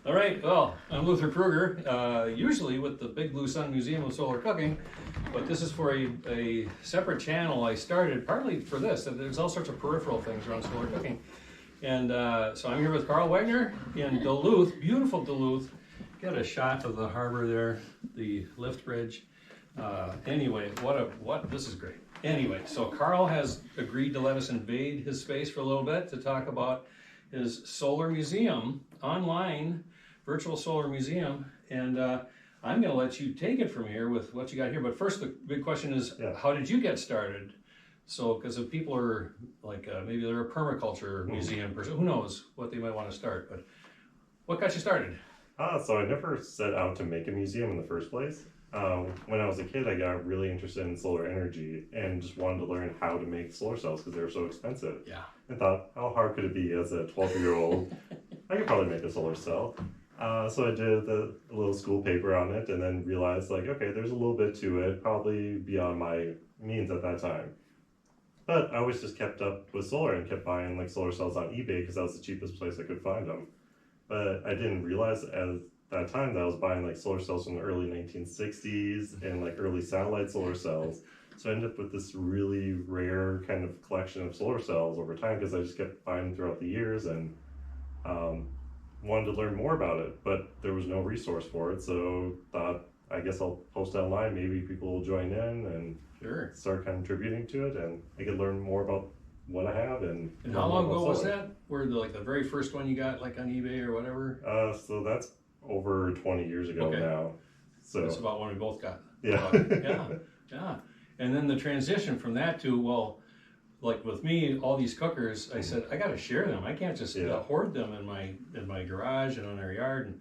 All right, well, I'm Luther Kruger, usually with the Big Blue Sun Museum of Solar Cooking, but this is for a separate channel I started, partly for this, and there's all sorts of peripheral things around solar cooking. And so I'm here with Karl Wagner in Duluth, beautiful Duluth. Get a shot of the harbor there, the lift bridge. Anyway, this is great. Anyway, so Karl has agreed to let us invade his space for a little bit to talk about his solar museum, online virtual solar museum, and I'm going to let you take it from here with what you got here. But first, the big question is, how did you get started? So, because if people are like, maybe they're a permaculture museum person, who knows what they might want to start, but what got you started? So I never set out to make a museum in the first place. When I was a kid, I got really interested in solar energy and just wanted to learn how to make solar cells because they were so expensive. Yeah. I thought, how hard could it be as a 12-year-old? I could probably make a solar cell. So I did a little school paper on it and then realized, like, okay, there's a little bit to it, probably beyond my means at that time. But I always just kept up with solar and kept buying like solar cells on eBay because that was the cheapest place I could find them. But I didn't realize at that time that I was buying like solar cells from the early 1960s and like early satellite solar cells. So I ended up with this really rare kind of collection of solar cells over time because I just kept buying them throughout the years and wanted to learn more about it, but there was no resource for it. So thought, I guess I'll post online, maybe people will join in and start contributing to it, and I could learn more about what I have. And how long ago was that? Were the very first one you got like on eBay or whatever? So that's over 20 years ago now. So that's about when we both got. Yeah. Yeah. And then the transition from that to, well, like with me, all these cookers, I said, I got to share them. I can't just hoard them in my garage and on our yard. And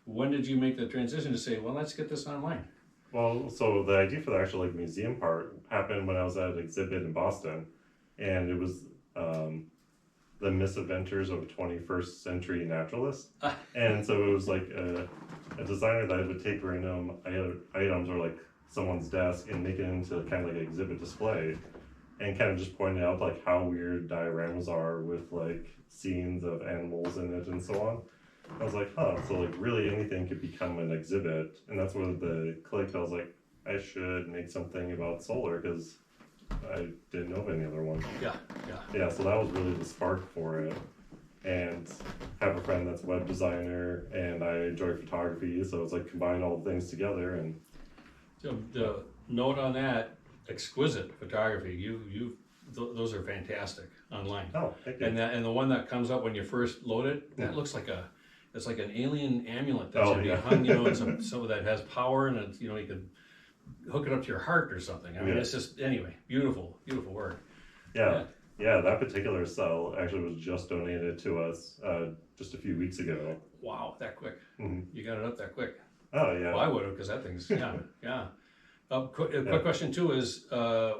when did you make the transition to say, well, let's get this online? Well, so the idea for the actual like museum part happened when I was at an exhibit in Boston, and it was the misadventures of a 21st century naturalist. And so it was like a designer that would take random items or like someone's desk and make it into kind of like an exhibit display, and kind of just pointed out like how weird dioramas are with like scenes of animals in it and so on. I was like, so like really anything could become an exhibit, and that's where the click. I was like, I should make something about solar because I didn't know of any other one. Yeah. So that was really the spark for it, and have a friend that's a web designer, and I enjoy photography, so it's like combine all the things together. And so the note on that. Exquisite photography. Those are fantastic online. Oh, thank you. And the one that comes up when you first load it, that looks like it's like an alien amulet that should be hung, in some that has power, and it's, you could hook it up to your heart or something. I mean, it's just, anyway, beautiful work. Yeah, that particular cell actually was just donated to us just a few weeks ago. Wow, that quick. You got it up that quick. Oh yeah. Well, I would have, because that thing's yeah. Quick question too is,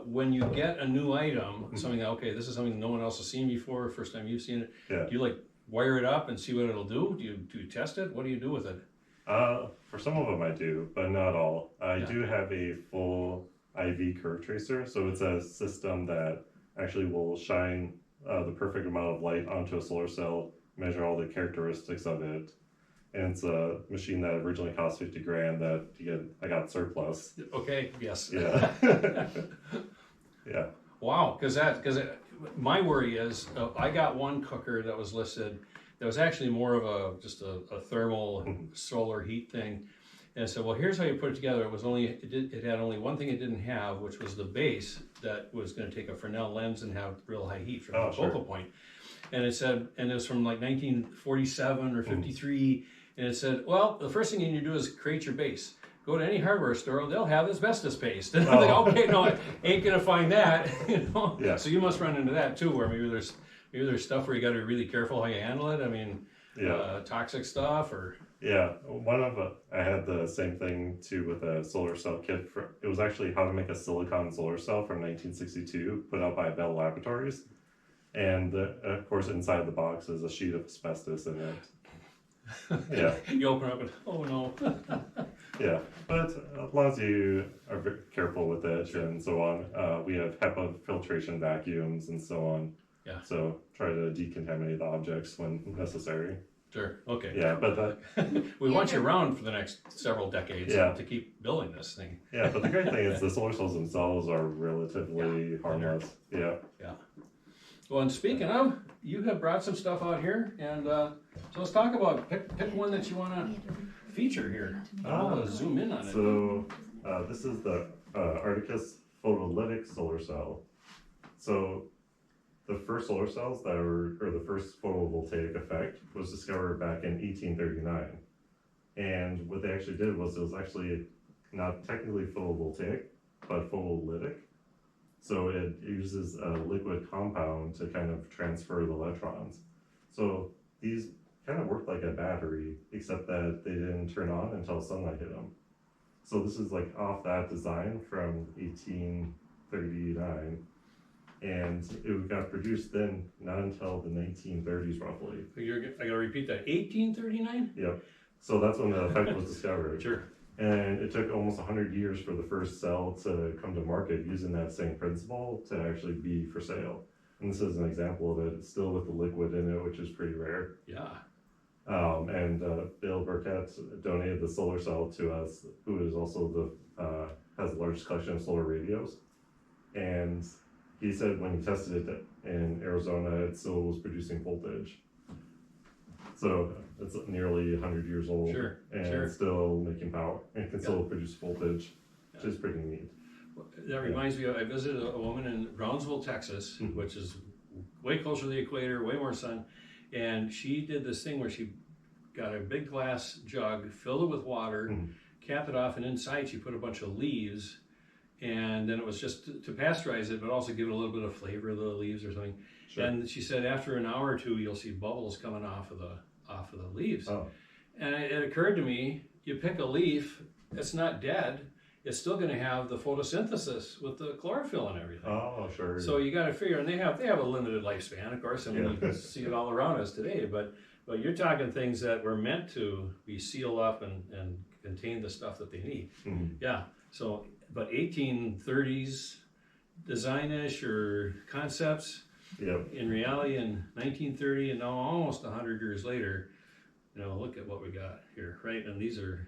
when you get a new item, something that, this is something no one else has seen before, first time you've seen it, do you like wire it up and see what it'll do? Do you test it? What do you do with it? For some of them I do, but not all. I do have a full IV curve tracer, so it's a system that actually will shine the perfect amount of light onto a solar cell, measure all the characteristics of it. And it's a machine that originally cost $50,000 that I got surplus. Okay. Yes. Yeah. Yeah. Wow. Because my worry is I got one cooker that was listed that was actually more of just a thermal solar heat thing, and I said, well, here's how you put it together. It had only one thing it didn't have, which was the base that was going to take a Fresnel lens and have real high heat from the focal point. And it said, and it was from like 1947 or 53. And it said, well, the first thing you need to do is create your base. Go to any hardware store, they'll have asbestos paste. And I'm like, okay, no, I ain't gonna find that. Yeah. So you must run into that too, where maybe there's stuff where you got to be really careful how you handle it. I mean, toxic stuff or. Yeah, I had the same thing too with a solar cell kit. It was actually how to make a silicon solar cell from 1962, put out by Bell Laboratories, and of course inside the box is a sheet of asbestos in it. Yeah. You open up and, oh no. Yeah, but as long as you are very careful with it and so on, we have HEPA filtration vacuums and so on. Yeah. So try to decontaminate the objects when necessary. Sure. Okay. Yeah, but that, We want you around for the next several decades Yeah. to keep building this thing. yeah, but the great thing is the solar cells themselves are relatively harmless. Yeah. Yeah. Well, and speaking of, you have brought some stuff out here, and so let's talk about pick one that you want to feature here. I'll zoom in on it. So this is the Arcticus photovoltaic solar cell. So the first solar cells that were, or the first photovoltaic effect was discovered back in 1839. And what they actually did was it was actually not technically photovoltaic, but photolytic. So it uses a liquid compound to kind of transfer the electrons. So these kind of work like a battery, except that they didn't turn on until sunlight hit them. So this is like off that design from 1839. And it got produced then, not until the 1930s roughly. I gotta repeat that. 1839. Yep. So that's when the effect was discovered. Sure. And it took almost 100 years for the first cell to come to market using that same principle to actually be for sale. And this is an example of it. It's still with the liquid in it, which is pretty rare. Yeah. And Bill Burkett donated the solar cell to us, who is also has the largest collection of solar radios. And he said when he tested it in Arizona, it still was producing voltage. So it's nearly 100 years old, Sure, and sure. it's still making power and can still produce voltage, which is pretty neat. That reminds me of, I visited a woman in Brownsville, Texas, which is way closer to the equator, way more sun. And she did this thing where she got a big glass jug, filled it with water, capped it off, and inside she put a bunch of leaves. And then it was just to pasteurize it, but also give it a little bit of flavor of the leaves or something. Sure. And she said after an hour or two, you'll see bubbles coming off of the leaves. Oh. And it occurred to me, you pick a leaf, it's not dead, it's still going to have the photosynthesis with the chlorophyll and everything. Oh, sure. So you got to figure, and they have a limited lifespan, of course. I mean, you can see it all around us today, but you're talking things that were meant to be sealed up and contain the stuff that they need. Yeah. So, but 1830s design-ish or concepts. Yep. In reality, in 1930, and now almost 100 years later, look at what we got here, right? And these are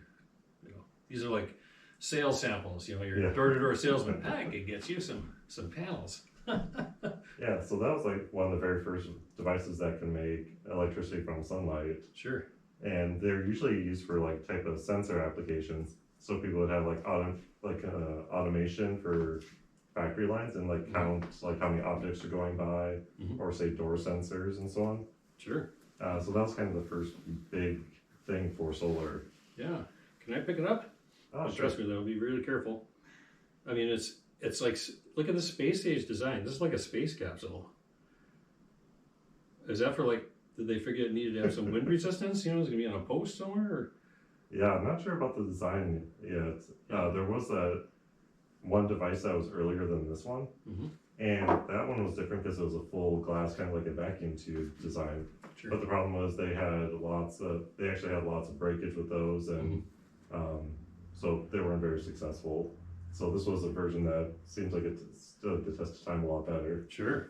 like sales samples. Your door-to-door salesman, I could get you some panels. Yeah, so that was like one of the very first devices that can make electricity from sunlight. Sure. And they're usually used for like type of sensor applications. So people would have like automation for factory lines and like count like how many objects are going by, or say door sensors and so on. Sure. So that was kind of the first big thing for solar. Yeah. Can I pick it up? Oh, sure. Trust me, though. Be really careful. I mean, it's like, look at the space age design. This is like a space capsule. Is that for like? Did they figure it needed to have some wind resistance? Is it gonna be on a post somewhere? Or? Yeah, I'm not sure about the design yet. There was one device that was earlier than this one, and that one was different because it was a full glass, kind of like a vacuum tube design. Sure. But the problem was they actually had lots of breakage with those, and so they weren't very successful. So this was a version that seems like it stood the test of time a lot better. Sure.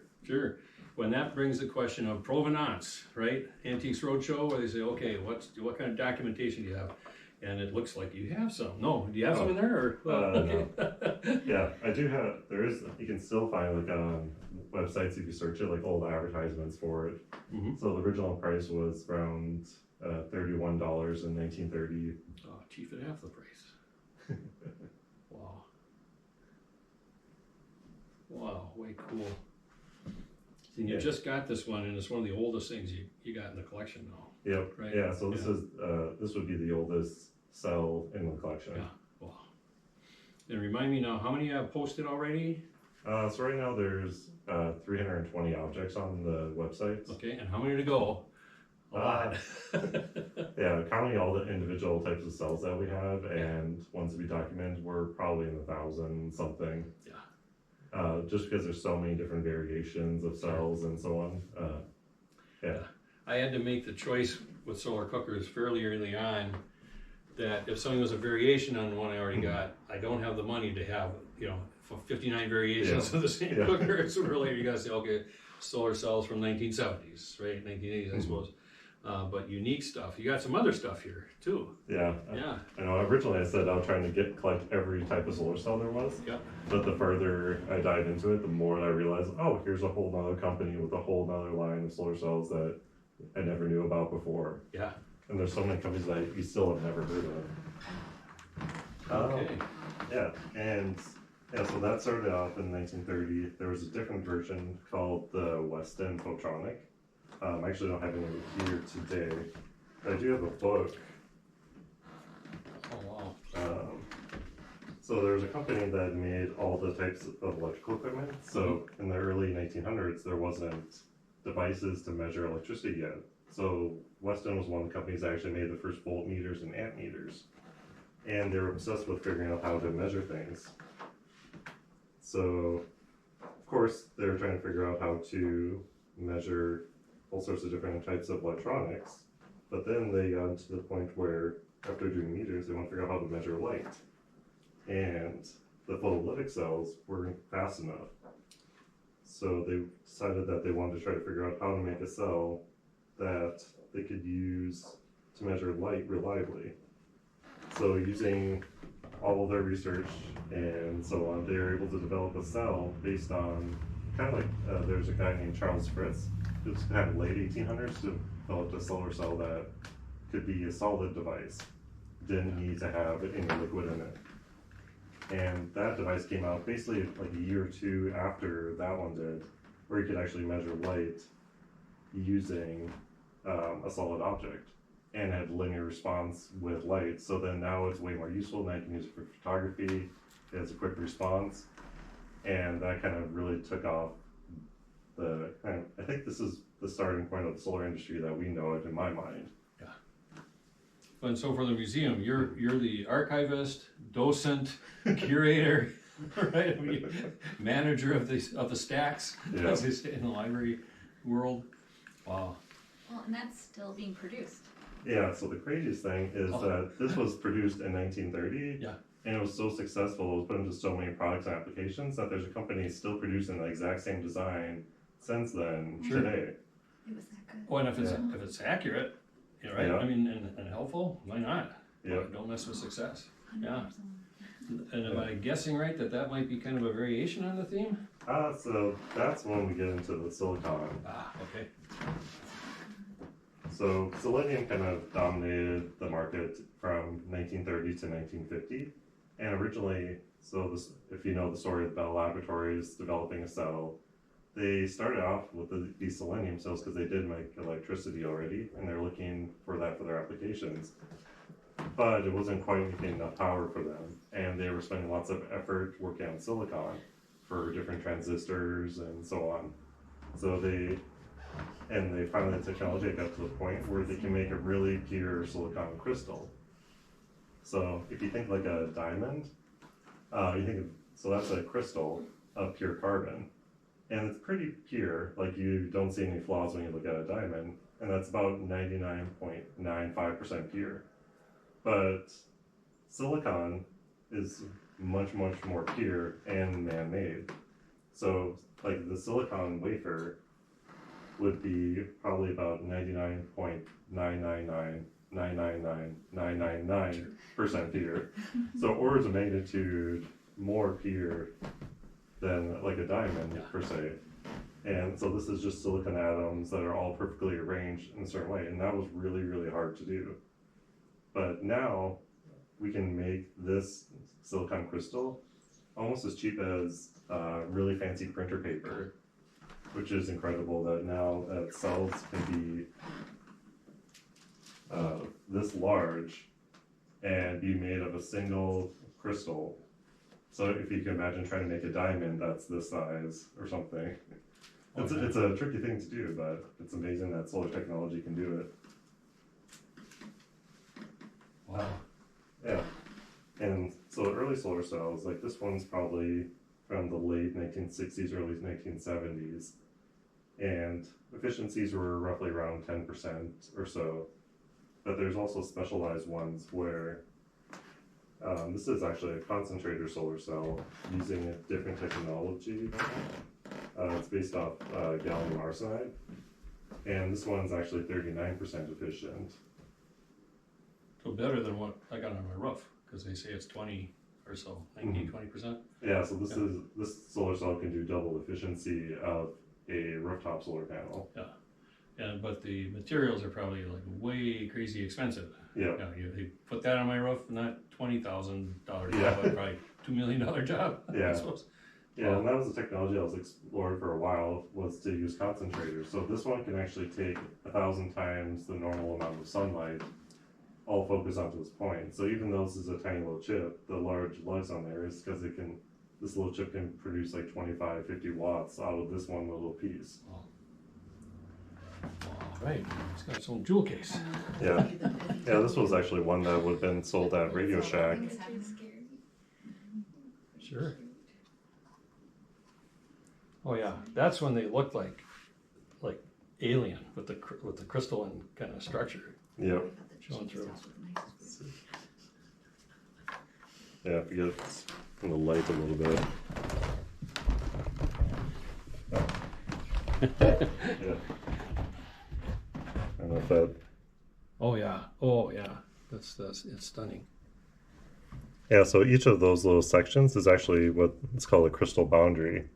When that brings the question of provenance, right? Antiques Roadshow, where they say, okay, what kind of documentation do you have? And it looks like you have some. No, do you have some in there? Or? Okay. No. Yeah, I do have. You can still find like on websites if you search it, like old advertisements for it. So the original price was around $31 in 1930. Oh, cheap at half the price. Wow, way cool. And you just got this one, and it's one of the oldest things you got in the collection now. Yep. Right. Yeah. So this is this would be the oldest cell in the collection. Yeah. Wow. And remind me now, how many have posted already? So right now there's 320 objects on the website. Okay, and how many to go? A lot. Yeah, counting all the individual types of cells that we have and ones to be documented, we're probably in the 1,000 something. Yeah. Just because there's so many different variations of cells and so on. Yeah. I had to make the choice with solar cookers fairly early on that if something was a variation on the one I already got, I don't have the money to have, 59 variations of the same cooker. Sooner or later you gotta say, okay, solar cells from 1970s, right? 1980s, I suppose. but unique stuff. You got some other stuff here too. Yeah. Yeah. I know originally I said I was trying to collect every type of solar cell there was. Yeah. But the further I dive into it, the more I realize, oh, here's a whole nother company with a whole nother line of solar cells that I never knew about before. Yeah. And there's so many companies that you still have never heard of. Okay. Yeah, and yeah, so that started off in 1930. There was a different version called the Weston Photronic. I actually don't have any here today, but I do have a book. Oh wow. So there was a company that made all the types of electrical equipment. So in the early 1900s, there wasn't devices to measure electricity yet. So Weston was one of the companies that actually made the first voltmeters and ammeters. And they were obsessed with figuring out how to measure things. So, of course, they were trying to figure out how to measure all sorts of different types of electronics. But then they got to the point where, after doing meters, they want to figure out how to measure light. And the photovoltaic cells weren't fast enough. So they decided that they wanted to try to figure out how to make a cell that they could use to measure light reliably. So using all of their research and so on, they were able to develop a cell based on kind of like there's a guy named Charles Fritz who's kind of late 1800s who developed a solar cell that could be a solid device, didn't need to have any liquid in it. And that device came out basically like a year or two after that one did, where you could actually measure light using a solid object. And had linear response with light, so then now it's way more useful. Now you can use it for photography. It has a quick response, and that kind of really took off the kind of, I think this is the starting point of the solar industry that we know it in my mind. Yeah. And so for the museum, you're the archivist, docent, curator, right? I mean, manager of the stacks, Yeah. as they say in the library world. Wow. Well, and that's still being produced. Yeah, so the craziest thing is that this was produced in 1930, Yeah. and it was so successful, it was put into so many products and applications that there's a company still producing the exact same design since then, Sure. today. It was that good. Well, and Yeah. if it's accurate, you know, right? Yeah. I mean, and helpful, why not? Yeah. Well, don't mess with success. 100 Yeah. years old. And am I guessing right that might be kind of a variation on the theme? So that's when we get into the silicon. Ah, okay. So selenium kind of dominated the market from 1930 to 1950. And originally, so this, if you know the story of Bell Laboratories developing a cell, they started off with these selenium cells because they did make electricity already, and they're looking for that for their applications. But it wasn't quite making enough power for them, and they were spending lots of effort working on silicon for different transistors and so on. So they finally, the technology got to the point where they can make a really pure silicon crystal. So if you think like a diamond, so that's a crystal of pure carbon. And it's pretty pure, like you don't see any flaws when you look at a diamond, and that's about 99.95% pure. But silicon is much, much more pure and man-made. So like the silicon wafer would be probably about 99.999999999% pure. So orders of magnitude more pure than like a diamond per se. And so this is just silicon atoms that are all perfectly arranged in a certain way, and that was really, really hard to do. But now we can make this silicon crystal almost as cheap as really fancy printer paper, which is incredible that now that cells can be this large and be made of a single crystal. So if you can imagine trying to make a diamond that's this size or something, it's a tricky thing to do, but it's amazing that solar technology can do it. Wow. Yeah, and so early solar cells, like this one's probably from the late 1960s, early 1970s, and efficiencies were roughly around 10% or so. But there's also specialized ones where this is actually a concentrator solar cell using a different technology. It's based off gallium arsenide. And this one's actually 39% efficient. So better than what I got on my roof, because they say it's 20 or so, 20%. Yeah, so this solar cell can do double efficiency of a rooftop solar panel. But the materials are probably like way crazy expensive. Yeah. They put that on my roof, not $20,000 job, Yeah. but probably $2 million job. Yeah. I suppose. Yeah, and that was the technology I was exploring for a while, was to use concentrators. So this one can actually take 1,000 times the normal amount of sunlight, all focused onto this point. So even though this is a tiny little chip, the large lugs on there is because this little chip can produce like 25, 50 watts out of this one little piece. All right, it's got its own jewel case. Yeah. Yeah, this was actually one that would have been sold at Radio Shack. Sure. Oh yeah, that's when they looked like alien with the crystalline kind of structure Yep. showing through. Yeah, if you get from the light a little bit. Yeah. I don't know if that. Oh yeah, that's it's stunning. Yeah, so each of those little sections is actually what it's called a crystal boundary.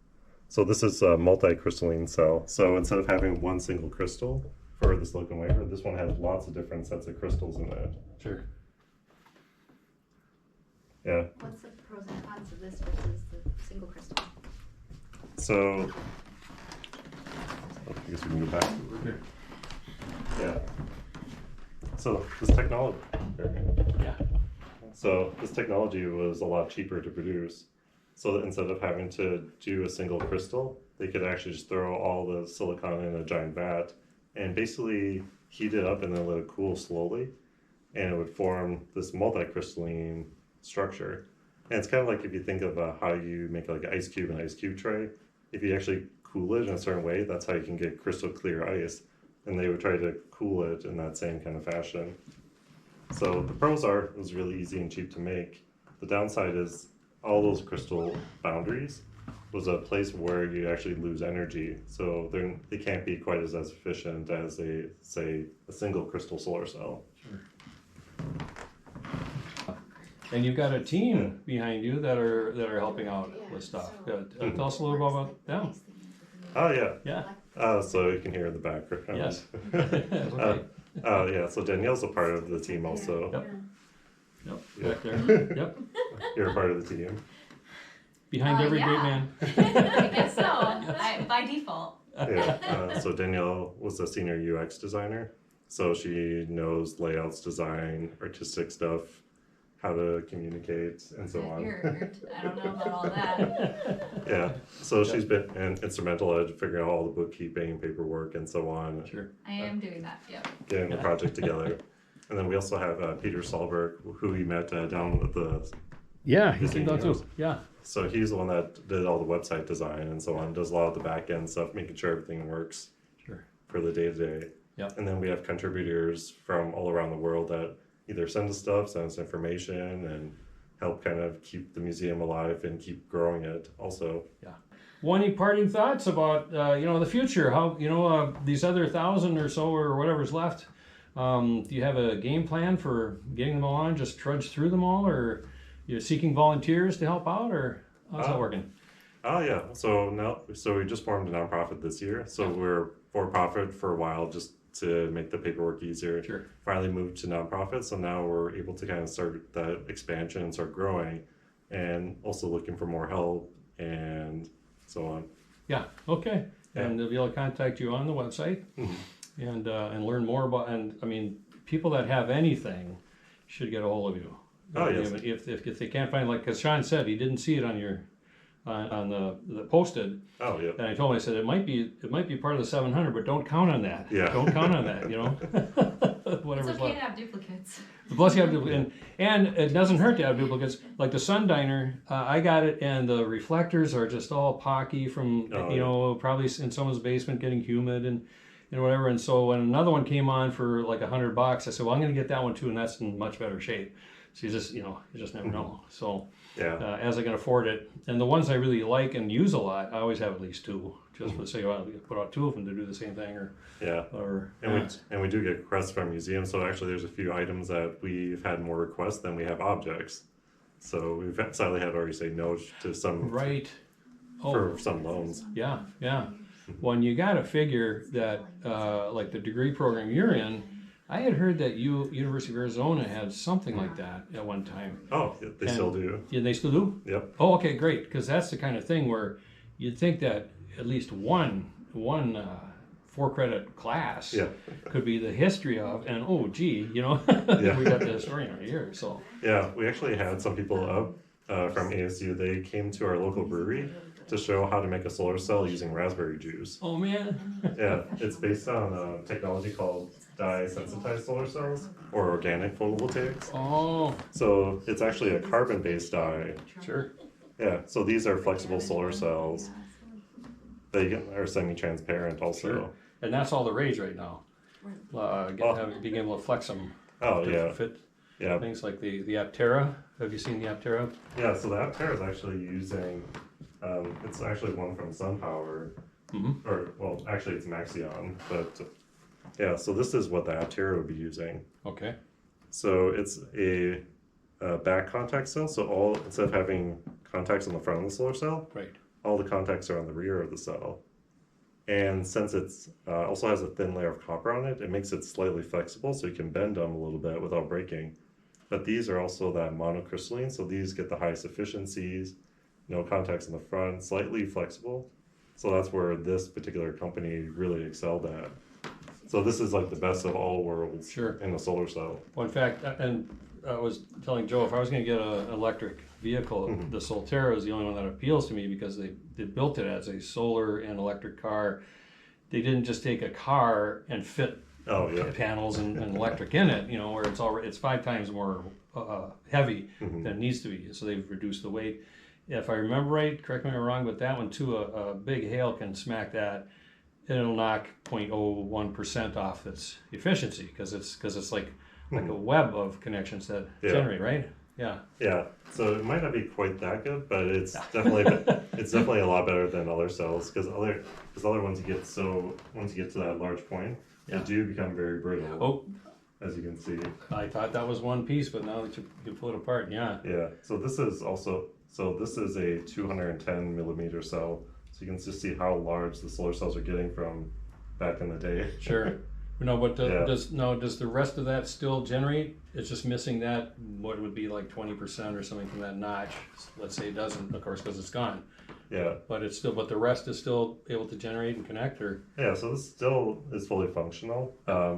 So this is a multi-crystalline cell. So instead of having one single crystal for the silicon wafer, this one has lots of different sets of crystals in it. Sure. Yeah. What's the pros and cons of this versus the single crystal? So I guess we can go back over here. Yeah. So this technology. Yeah. So this technology was a lot cheaper to produce. So that instead of having to do a single crystal, they could actually just throw all the silicon in a giant vat and basically heat it up and then let it cool slowly. And it would form this multi-crystalline structure. And it's kind of like if you think of how you make like an ice cube tray. If you actually cool it in a certain way, that's how you can get crystal clear ice. And they would try to cool it in that same kind of fashion. So the pros are it was really easy and cheap to make. The downside is all those crystal boundaries was a place where you actually lose energy. So they can't be quite as efficient as a single crystal solar cell. Sure. And you've got a team behind you that are helping out with stuff. Tell us a little bit about them. Oh yeah. Yeah. So you can hear in the background. Yes. Okay. Yeah. So Danielle's a part of the team also. Yep. Yep. Back there. Yep. You're a part of the team. Behind every great man. I guess so. By default. Yeah. So Danielle was a senior UX designer, so she knows layouts, design, artistic stuff, how to communicate, and so on. I don't know about all that. Yeah. So she's been instrumental at figuring out all the bookkeeping, paperwork, and so on. Sure. I am doing that. Yep. Getting the project together. And then we also have Peter Sahlberg, who we met down at the. Yeah, he Visiting came down heroes. too. Yeah. So he's the one that did all the website design and so on, does a lot of the back end stuff, making sure everything works Sure. for the day to day. Yep. And then we have contributors from all around the world that either send us stuff, send us information, and help kind of keep the museum alive and keep growing it also. Any parting thoughts about the future? How these other 1,000 or so or whatever's left? Do you have a game plan for getting them all on? Just trudge through them all, or you're seeking volunteers to help out, or how's that working? Oh yeah. So we just formed a nonprofit this year. So we're for profit for a while just to make the paperwork easier. Sure. Finally moved to nonprofit. So now we're able to kind of start that expansion and start growing, and also looking for more help and so on. Yeah. Okay. Yeah. And they'll be able to contact you on the website and learn more about. And I mean, people that have anything should get a hold of you. Oh yes. If they can't find, like, because Sean said he didn't see it on your on the posted. Oh yeah. And I told him, I said it might be part of the 700, but don't count on that. Yeah. Don't count on that. Whatever's It's okay left. to have duplicates. Plus you have duplicates, and it doesn't hurt to have duplicates. Like the Sun Diner, I got it, and the reflectors are just all pocky from probably in someone's basement getting humid and whatever. And so when another one came on for like $100, I said, well, I'm going to get that one too, and that's in much better shape. So you just never know. So as I can afford it. And the ones I really like and use a lot, I always have at least two, just for the sake of, well, put out two of them to do the same thing, and we do get requests from museums. So actually, there's a few items that we've had more requests than we have objects. So we've sadly had to already say no to some for some loans. Yeah. Well, and you got to figure that, like the degree program you're in, I had heard that University of Arizona had something like that at one time. Oh, they still do. Yeah, they still do? Yep. Oh, okay, great. Because that's the kind of thing where you'd think that at least one 4-credit class could be the history of, and oh, gee, we got the historian right here. So yeah, we actually had some people up from ASU. They came to our local brewery to show how to make a solar cell using raspberry juice. Oh man. Yeah, it's based on technology called dye-sensitized solar cells or organic photovoltaics. Oh. So it's actually a carbon-based dye. Sure. Yeah, so these are flexible solar cells. They are semi-transparent also. Sure. And that's all the rage right now. Being able to flex them. Oh, to fit things like the Aptera. Have you seen the Aptera? Yeah, so the Aptera is actually using, it's actually one from SunPower. Mm-hmm. Or, well, actually it's Maxion, but yeah, so this is what the Aptera would be using. Okay. So it's a back contact cell, so instead of having contacts on the front of the solar cell, all the contacts are on the rear of the cell. And since it's also has a thin layer of copper on it, it makes it slightly flexible, so you can bend them a little bit without breaking. But these are also that monocrystalline, so these get the highest efficiencies, no contacts in the front, slightly flexible. So that's where this particular company really excelled at. So this is like the best of all worlds in a solar cell. Well, in fact, and I was telling Joe, if I was going to get an electric vehicle, the Solterra is the only one that appeals to me because they built it as a solar and electric car. They didn't just take a car and fit panels and electric in it, where it's 5 times more heavy than it needs to be. So they've reduced the weight. If I remember right, correct me if I'm wrong, but that one too, a big hail can smack that, and it'll knock 0.01% off its efficiency because it's like a web of connections that generate, right? Yeah. Yeah. So it might not be quite that good, but it's definitely a lot better than other cells because other ones once you get to that large point, they do become very brittle. Oh. As you can see. I thought that was one piece, but now that you pull it apart, yeah. Yeah. So this is a 210 millimeter cell. So you can just see how large the solar cells are getting from back in the day. Sure. No, but does the rest of that still generate? It's just missing that, what would be like 20% or something from that notch. Let's say it doesn't, of course, because it's gone. Yeah. But but the rest is still able to generate and connect, or? Yeah, so this still is fully functional.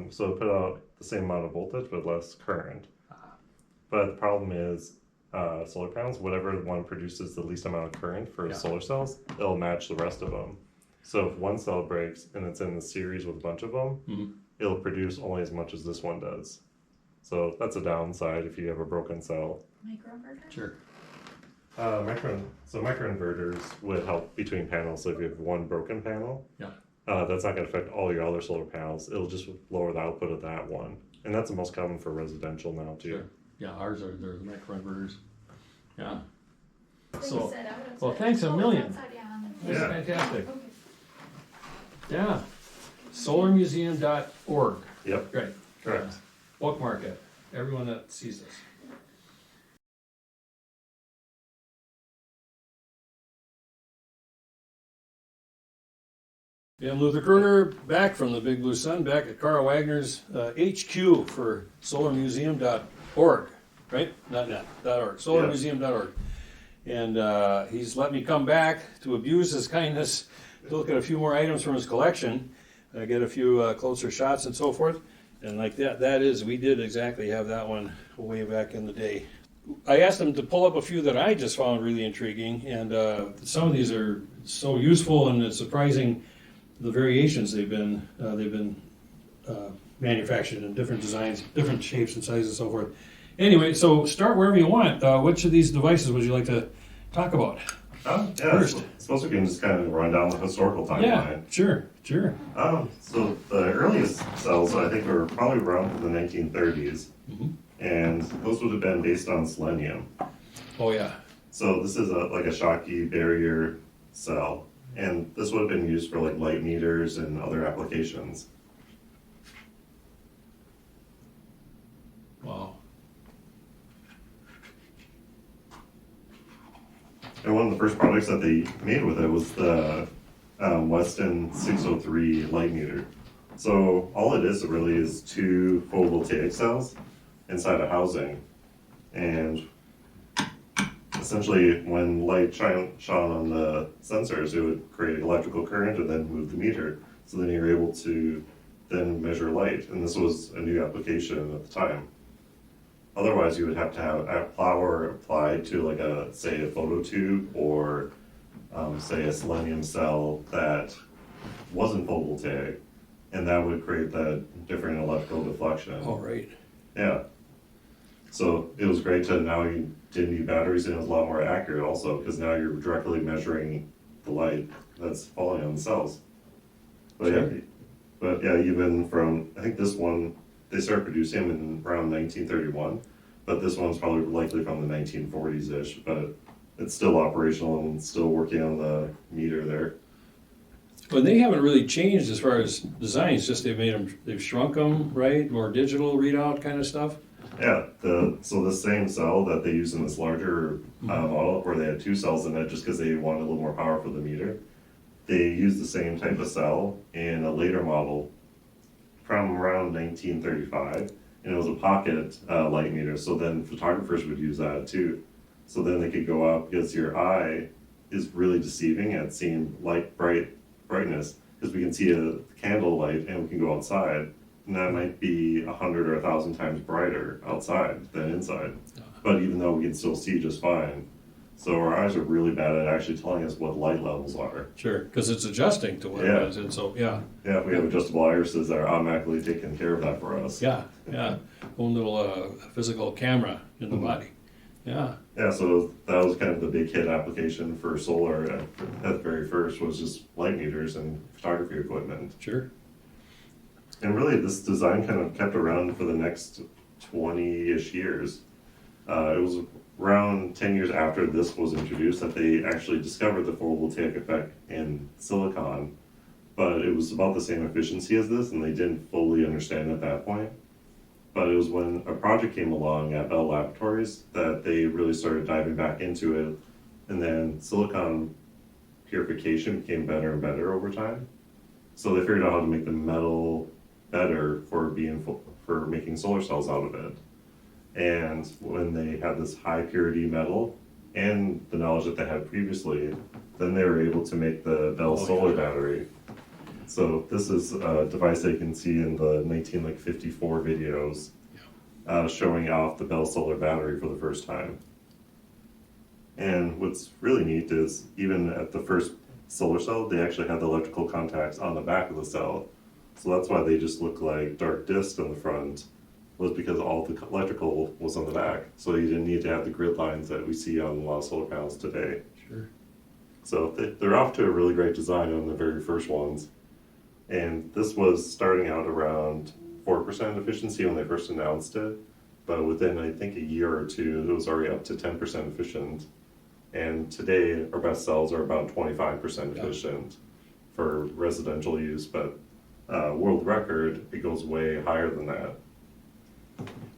So it put out the same amount of voltage, but less current. But the problem is, solar panels, whatever one produces the least amount of current for solar cells, it'll match the rest of them. So if one cell breaks and it's in the series with a bunch of them, it'll produce only as much as this one does. So that's a downside if you have a broken cell. Microinverter? Sure. Microinverters would help between panels. So if you have one broken panel, that's not going to affect all your other solar panels. It'll just lower the output of that one. And that's the most common for residential now too. Sure. Yeah, ours are the microinverters. Yeah. So, well, thanks a million. That's Yeah. fantastic. Yeah. Solarmuseum.org. Yep. Great. Correct. Bookmark it. Everyone that sees this. I'm Luther Kruger, back from the Big Blue Sun, back at Karl Wagner's HQ for solarmuseum.org, right? Not net, .org, solarmuseum.org. And he's let me come back to abuse his kindness to look at a few more items from his collection, get a few closer shots and so forth. And like we did exactly have that one way back in the day. I asked him to pull up a few that I just found really intriguing, and some of these are so useful, and it's surprising the variations they've been manufactured in different designs, different shapes and sizes and so forth. Anyway, so start wherever you want. Which of these devices would you like to talk about? First. I suppose we can just kind of run down the historical timeline. Yeah, sure. So the earliest cells, I think, were probably around the 1930s, and those would have been based on selenium. Oh yeah. So this is like a Schottky barrier cell, and this would have been used for like light meters and other applications. Wow. And one of the first products that they made with it was the Weston 603 light meter. So all it is really is two photovoltaic cells inside a housing, and essentially when light shone on the sensors, it would create electrical current and then move the meter. So then you're able to then measure light, and this was a new application at the time. Otherwise, you would have to have power applied to like say a photo tube, or say a selenium cell that wasn't photovoltaic, and that would create that different electrical deflection. All right. Yeah. So it was great to now you didn't need batteries, and it was a lot more accurate also, because now you're directly measuring the light that's falling on the cells. But Sure. Even from, I think this one, they started producing them in around 1931, but this one's probably likely from the 1940s-ish, but it's still operational and still working on the meter there. But they haven't really changed as far as design. It's just they've shrunk them, right? More digital readout kind of stuff. Yeah, so the same cell that they use in this larger model, where they had two cells in it just because they wanted a little more power for the meter, they used the same type of cell in a later model from around 1935, and it was a pocket light meter, so then photographers would use that too. So then they could go out, because your eye is really deceiving at seeing brightness, because we can see a candle light and we can go outside, and that might be 100 or 1,000 times brighter outside than inside. But even though we can still see just fine, so our eyes are really bad at actually telling us what light levels are. Sure, because it's adjusting to what it is, and so yeah. Yeah, we have adjustable irises that are automatically taking care of that for us. Yeah, own little physical camera in the body. Yeah. Yeah, so that was kind of the big hit application for solar at the very first, was just light meters and photography equipment. Sure. And really, this design kind of kept around for the next 20-ish years. It was around 10 years after this was introduced that they actually discovered the photovoltaic effect in silicon, but it was about the same efficiency as this, and they didn't fully understand at that point. But it was when a project came along at Bell Laboratories that they really started diving back into it, and then silicon purification became better and better over time. So they figured out how to make the metal better for making solar cells out of it. And when they had this high purity metal and the knowledge that they had previously, then they were able to make the Bell solar battery. So this is a device that you can see in the 1954 videos, showing off the Bell solar battery for the first time. And what's really neat is, even at the first solar cell, they actually had the electrical contacts on the back of the cell. So that's why they just look like dark discs on the front, was because all the electrical was on the back. So you didn't need to have the grid lines that we see on a lot of solar panels today. Sure. So they're off to a really great design on the very first ones. And this was starting out around 4% efficiency when they first announced it. But within, I think, a year or two, it was already up to 10% efficient. And today, our best cells are about 25% efficient for residential use. But world record, it goes way higher than that.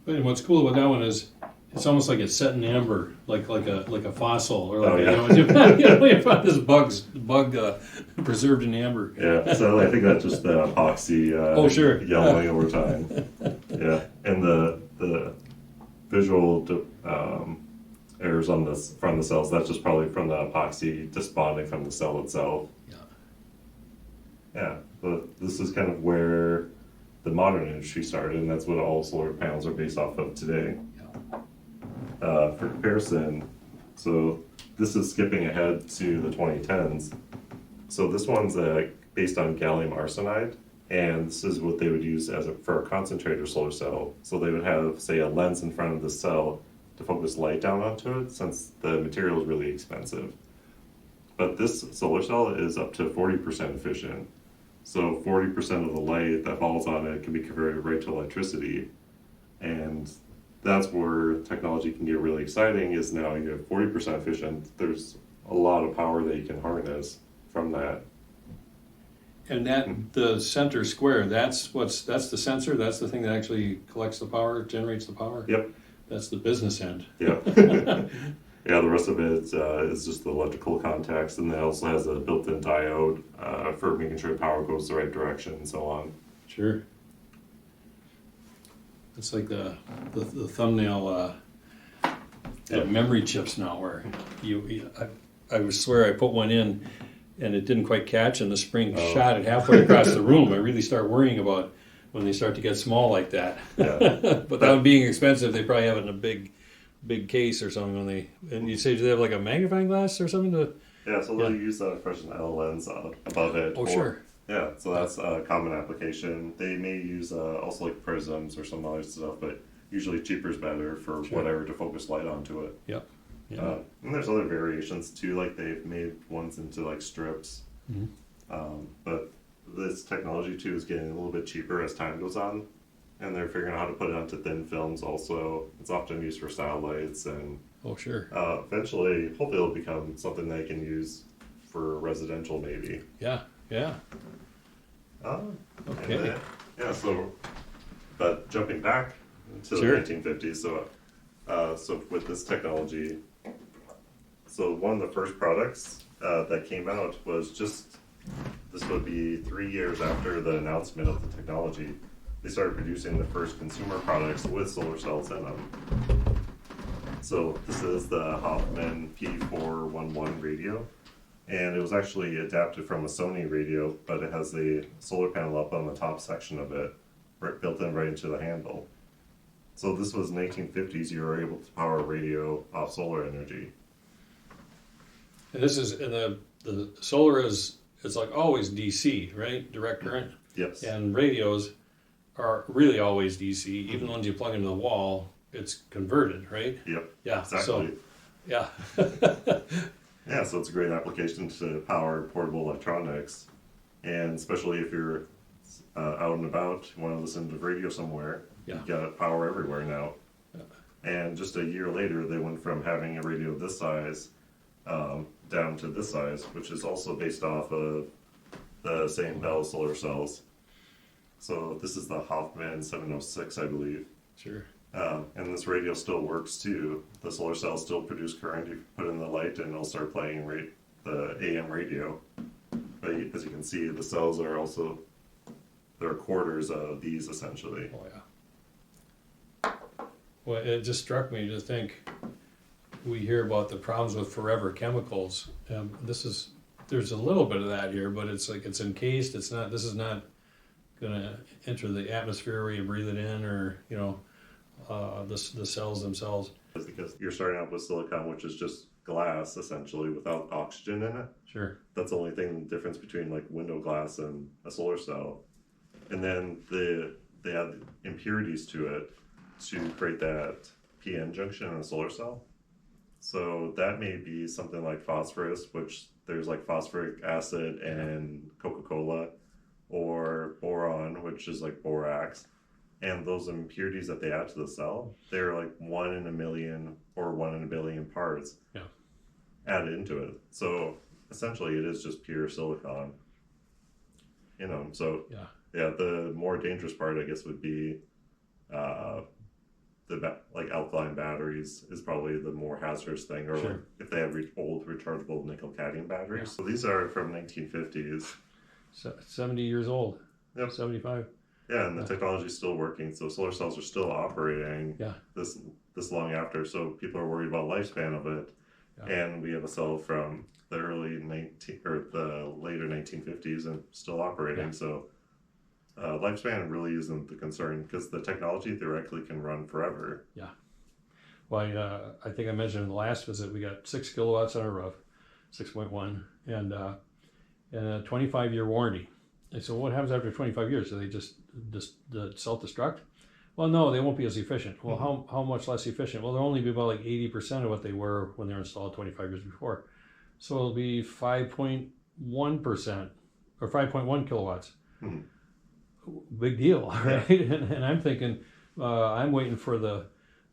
But what's cool about that one is it's almost like it's set in amber, like a fossil, or like you found this bug preserved in amber. Yeah, so I think that's just the epoxy yellowing over time. Yeah, and the visual errors from the cells, that's just probably from the epoxy desponding from the cell itself. Yeah, but this is kind of where the modern industry started, and that's what all solar panels are based off of today. For comparison, so this is skipping ahead to the 2010s. So this one's based on gallium arsenide, and this is what they would use for a concentrator solar cell. So they would have, say, a lens in front of the cell to focus light down onto it, since the material is really expensive. But this solar cell is up to 40% efficient. So 40% of the light that falls on it can be converted right to electricity. And that's where technology can get really exciting. Is now you have 40% efficient. There's a lot of power that you can harness from that. And that the center square, that's the sensor. That's the thing that actually collects the power, generates the power. Yep. That's the business end. Yeah. Yeah, the rest of it is just the electrical contacts, and it also has a built-in diode for making sure power goes the right direction and so on. Sure. It's like the thumbnail memory chips now, where I would swear I put one in and it didn't quite catch, and the spring shot it halfway across the room. I really start worrying about when they start to get small like that. Yeah. But without being expensive, they probably have it in a big case or something. And you say, do they have like a magnifying glass or something to? Yeah, so they'll use a Fresnel lens above it. Oh, sure. Yeah, so that's a common application. They may use also like prisms or some other stuff, but usually cheaper is better for whatever to focus light onto it. Yep. Yeah. And there's other variations too, like they've made ones into like strips. Mm-hmm. But this technology too is getting a little bit cheaper as time goes on, and they're figuring out how to put it onto thin films also. It's often used for satellites, and Oh, sure. eventually, hopefully it'll become something they can use for residential maybe. Yeah. Yeah. Okay. And then, yeah, so, but jumping back to the 1950s, so with this technology, so one of the first products that came out was this would be 3 years after the announcement of the technology. They started producing the first consumer products with solar cells in them. So this is the Hoffman P411 radio, and it was actually adapted from a Sony radio, but it has the solar panel up on the top section of it, built in right into the handle. So this was 1950s. You were able to power a radio off solar energy. And this is the solar it's like always DC, right? Direct current. Yes. And radios are really always DC. Even the ones you plug into the wall, it's converted, right? Yep. Yeah. Exactly. So, yeah. Yeah, so it's a great application to power portable electronics, and especially if you're out and about, you want to listen to the radio somewhere, you've got power everywhere now. Yeah. And just a year later, they went from having a radio this size down to this size, which is also based off of the same Bell solar cells. So this is the Hoffman 706, I believe. Sure. And this radio still works too. The solar cells still produce current. You put in the light and it'll start playing the AM radio. But as you can see, the cells are also, they're quarters of these essentially. Oh, yeah. Well, it just struck me to think, we hear about the problems with forever chemicals. There's a little bit of that here, but it's like it's encased. This is not going to enter the atmosphere where you breathe it in, or the cells themselves. It's because you're starting out with silicon, which is just glass essentially without oxygen in it. Sure. That's the only thing, the difference between like window glass and a solar cell. And then they add impurities to it to create that PN junction in a solar cell. So that may be something like phosphorus, which there's like phosphoric acid and Coca-Cola, or boron, which is like borax. And those impurities that they add to the cell, they're like 1 in a million or 1 in a billion parts added into it. So essentially it is just pure silicon. So the more dangerous part, I guess, would be like alkaline batteries is probably the more hazardous thing, or if they have old rechargeable nickel cadmium batteries. So these are from 1950s. 70 years old. Yep. 75. Yeah, and the technology is still working, so solar cells are still operating this long after. So people are worried about lifespan of it, and we have a cell from the the later 1950s and still operating. Yeah. So lifespan really isn't the concern, because the technology theoretically can run forever. Yeah. Well, I think I mentioned in the last visit we got 6 kilowatts on our roof, 6.1, and a 25-year warranty. And so what happens after 25 years? Do they just self-destruct? Well, no, they won't be as efficient. Well, how much less efficient? Well, they'll only be about like 80% of what they were when they were installed 25 years before. So it'll be 5.1% or 5.1 kilowatts. Big deal, right? And I'm thinking, I'm waiting for the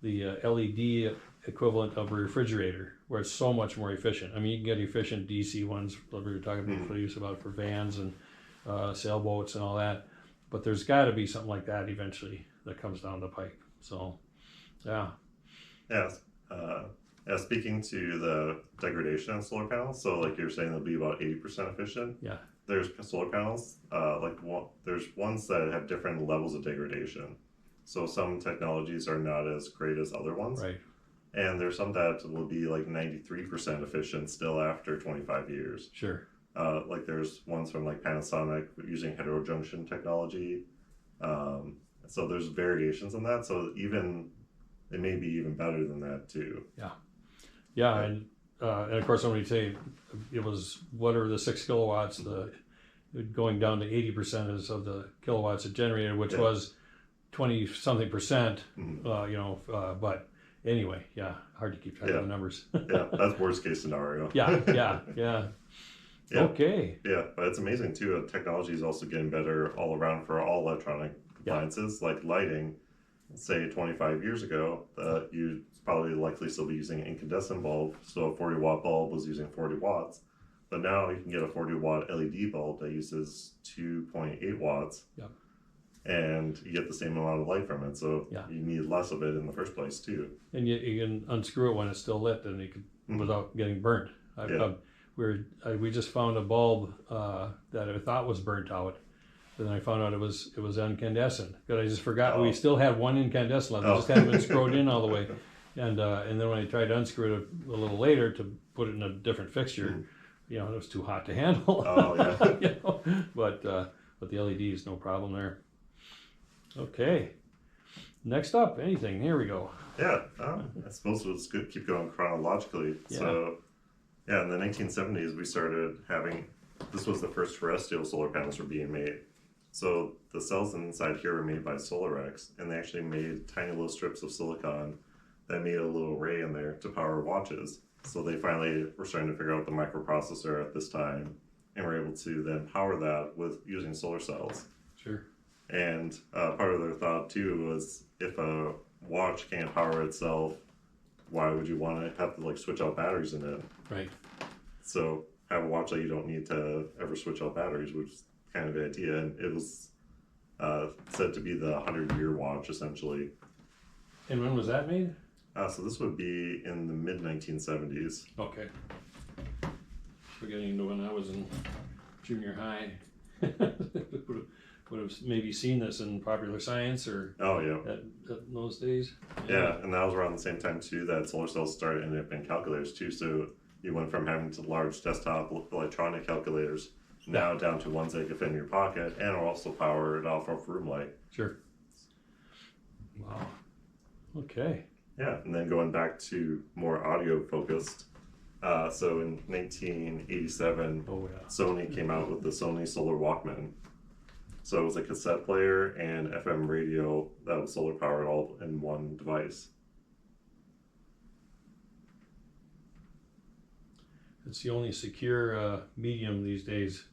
the LED equivalent of a refrigerator, where it's so much more efficient. I mean, you can get efficient DC ones, like we were talking about, for use about for vans and sailboats and all that. But there's got to be something like that eventually that comes down the pipe. So, yeah. Yes. Yeah, speaking to the degradation of solar panels, so like you're saying, they'll be about 80% efficient. Yeah. There's solar panels, there's ones that have different levels of degradation. So some technologies are not as great as other ones. Right. And there's some that will be like 93% efficient still after 25 years. Sure. Like there's ones from like Panasonic using heterojunction technology. So there's variations in that. So even it may be even better than that too. Yeah. Yeah, and of course, somebody say it was whatever the 6 kilowatts, going down to 80% of the kilowatts it generated, which was 20 something percent. But anyway, yeah, hard to keep track of the numbers. Yeah, that's worst case scenario. Yeah. Okay. Yeah, but it's amazing too. Technology is also getting better all around for all electronic appliances, like lighting. Say 25 years ago, you'd probably likely still be using an incandescent bulb. So a 40-watt bulb was using 40 watts. But now you can get a 40-watt LED bulb that uses 2.8 watts. Yep. And you get the same amount of light from it. So you need less of it in the first place too. And you can unscrew it when it's still lit, and you can without getting burnt. We just found a bulb that I thought was burnt out. Then I found out it was incandescent. But I just forgot we still had one incandescent left. It just hadn't been screwed in all the way. And then when I tried to unscrew it a little later to put it in a different fixture, it was too hot to handle. Oh yeah. But the LED is no problem there. Okay. Next up, anything. Here we go. Yeah. I suppose we'll just keep going chronologically. Yeah. So in the 1970s we started having. This was the first terrestrial solar panels were being made. So the cells inside here were made by SolarX, and they actually made tiny little strips of silicon that made a little array in there to power watches. So they finally were starting to figure out the microprocessor at this time, and were able to then power that with using solar cells. Sure. And part of their thought too was, if a watch can't power itself, why would you want to have to like switch out batteries in it? Right. So have a watch that you don't need to ever switch out batteries, which is kind of the idea. And it was said to be the 100-year watch, essentially. And when was that made? So this would be in the mid-1970s. Okay. Forgetting into when I was in junior high. would have maybe seen this in Popular Science or at those days. Yeah, and that was around the same time too that solar cells started ending up in calculators too. So you went from having to large desktop electronic calculators now down to ones that can fit in your pocket and are also powered off of room light. Sure. Wow. Okay. Yeah, and then going back to more audio focused. So in 1987, Sony came out with the Sony Solar Walkman. So it was a cassette player and FM radio that was solar powered all in one device. It's the only secure medium these days.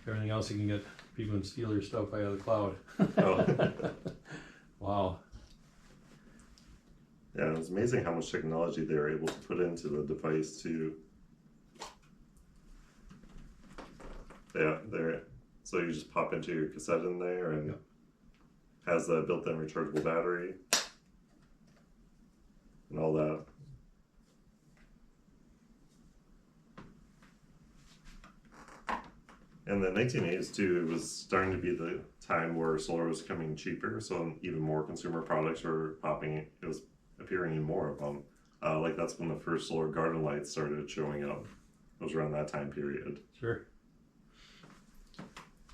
Everything else you can get people can steal your stuff out of the cloud. Wow. Yeah, it was amazing how much technology they were able to put into the device too. Yeah, there. So you just pop into your cassette in there and has the built-in rechargeable battery and all that. In the 1980s too, it was starting to be the time where solar was becoming cheaper, so even more consumer products were popping. It was appearing in more of them. Like that's when the first solar garden lights started showing up. It was around that time period. Sure.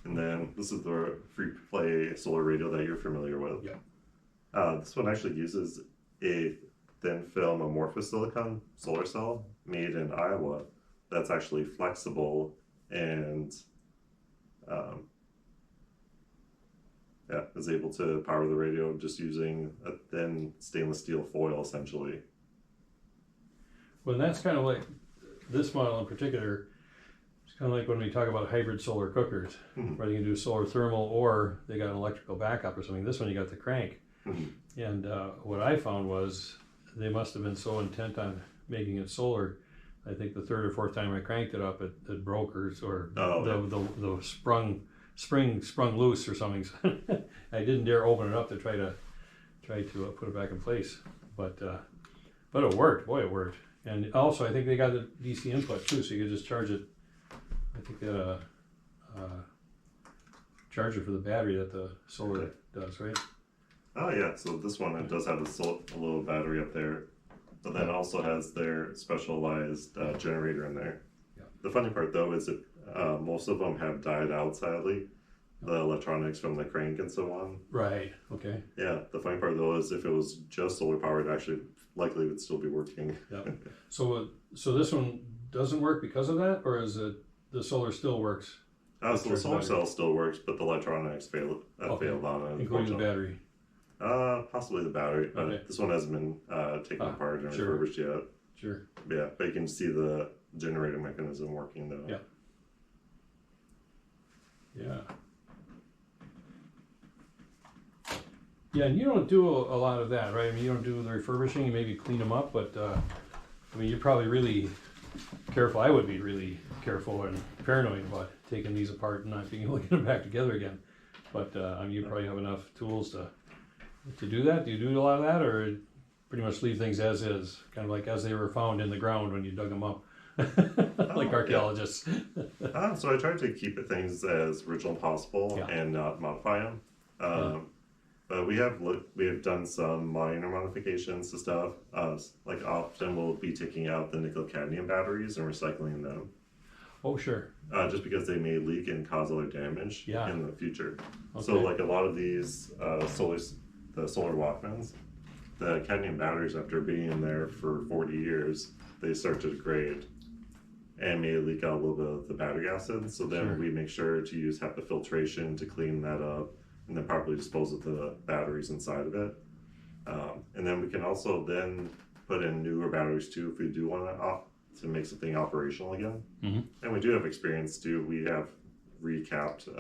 And then this is the free play solar radio that you're familiar with. Yeah. This one actually uses a thin film amorphous silicon solar cell made in Iowa that's actually flexible and is able to power the radio just using a thin stainless steel foil, essentially. Well, that's kind of like this model in particular. It's kind of like when we talk about hybrid solar cookers, where you can do solar thermal or they got an electrical backup or something. This one you got the crank. And what I found was they must have been so intent on making it solar. I think the third or fourth time I cranked it up, it broke or the spring sprung loose or something. I didn't dare open it up to try to put it back in place, but it worked. Boy, it worked. And also, I think they got a DC input too, so you could just charge it. I think they had a charger for the battery that the solar does, right? Oh yeah, so this one, it does have a little battery up there, but then also has their specialized generator in there. Yeah. The funny part though is that most of them have died out, sadly, the electronics from the crank and so on. Right, okay. Yeah, the funny part though is if it was just solar powered, actually likely would still be working. Yeah. So this one doesn't work because of that, or is it the solar still works? So the solar cell still works, but the electronics failed on it. Including the battery. Possibly the battery, but this one hasn't been taken apart and refurbished yet. Sure. Yeah, but you can see the generator mechanism working though. Yeah. Yeah. Yeah, and you don't do a lot of that, right? I mean, you don't do the refurbishing, you maybe clean them up, but I mean, you're probably really careful. I would be really careful and paranoid about taking these apart and not being able to get them back together again. But I mean, you probably have enough tools to do that. Do you do a lot of that, or pretty much leave things as is, kind of like as they were found in the ground when you dug them up, like archaeologists? So I try to keep things as original as possible and not modify them. But we have done some minor modifications to stuff. Like often we'll be taking out the nickel cadmium batteries and recycling them. Oh, sure. Just because they may leak and cause other damage in the future. Okay. So like a lot of these the solar Walkmans, the cadmium batteries, after being in there for 40 years, they start to degrade and may leak out a little bit of the battery acid. So then we make sure to use HEPA filtration to clean that up and then properly dispose of the batteries inside of it. And then we can also then put in newer batteries too if we do want to make something operational again. Mm-hmm. And we do have experience too. We have recapped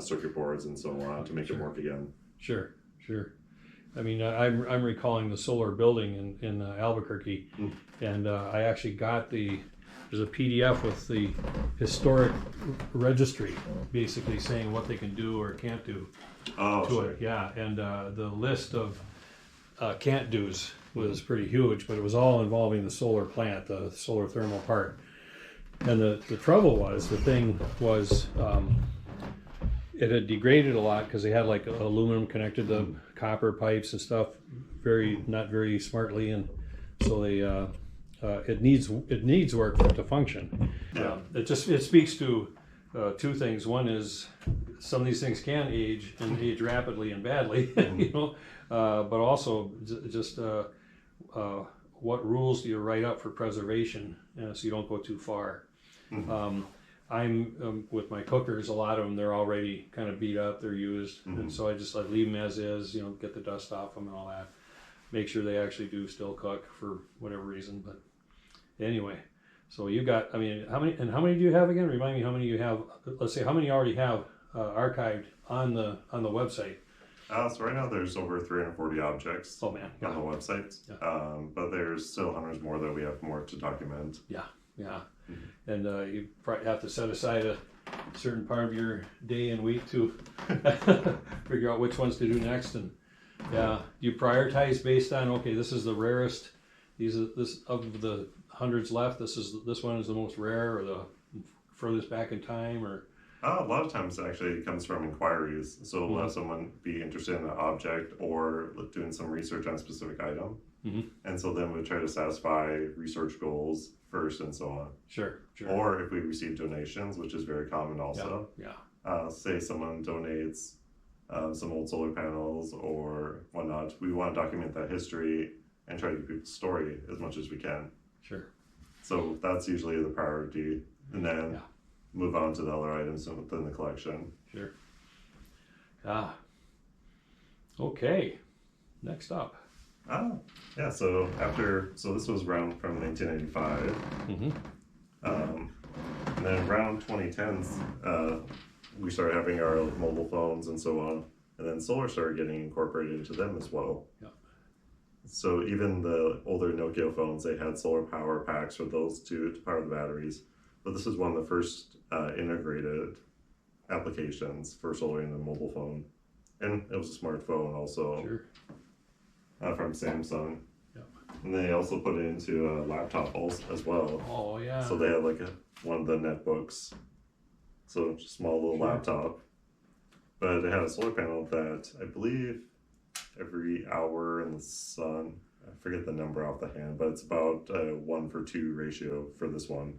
circuit boards and so on to make it work again. Sure. I mean, I'm recalling the solar building in Albuquerque, and I actually got there's a PDF with the historic registry, basically saying what they can do or can't do to it. Yeah, and the list of can't do's was pretty huge, but it was all involving the solar plant, the solar thermal part. And the trouble was, the thing was, it had degraded a lot because they had like aluminum connected to copper pipes and stuff, not very smartly, and so they it needs work for it to function. Yeah. It speaks to two things. One is some of these things can age and age rapidly and badly, you know, but also just what rules do you write up for preservation, so you don't go too far. I'm with my cookers, a lot of them, they're already kind of beat up, they're used, and so I leave them as is, you know, get the dust off them and all that, make sure they actually do still cook for whatever reason. But anyway, so you got, I mean, how many do you have again? Remind me how many you have. Let's say how many you already have archived on the website. So right now there's over 340 objects on the website, but there's still hundreds more that we have more to document. Yeah. And you probably have to set aside a certain part of your day and week to figure out which ones to do next. And you prioritize based on, okay, this is the rarest. This of the hundreds left. This one is the most rare, or the furthest back in time, or. A lot of times actually it comes from inquiries. So we'll have someone be interested in an object or doing some research on a specific item. And so then we try to satisfy research goals first and so on. Sure. Or if we receive donations, which is very common also. Say someone donates some old solar panels or whatnot. We want to document that history and try to give people's story as much as we can. Sure. So that's usually the priority. And then move on to the other items within the collection. Sure. Okay. Next up. So this was around from 1985. And then around 2010s, we started having our mobile phones and so on. and then solar started getting incorporated into them as well. Yeah. So even the older Nokia phones, they had solar power packs for those to power the batteries. But this is one of the first integrated applications for solar in a mobile phone. And it was a smartphone also. Sure. From Samsung. Yep. And they also put it into a laptop as well. Oh, yeah. So they had like one of the netbooks. So just a small little Sure. laptop. But it had a solar panel that I believe every hour in the sun, I forget the number off the hand, but it's about a 1:2 ratio for this one.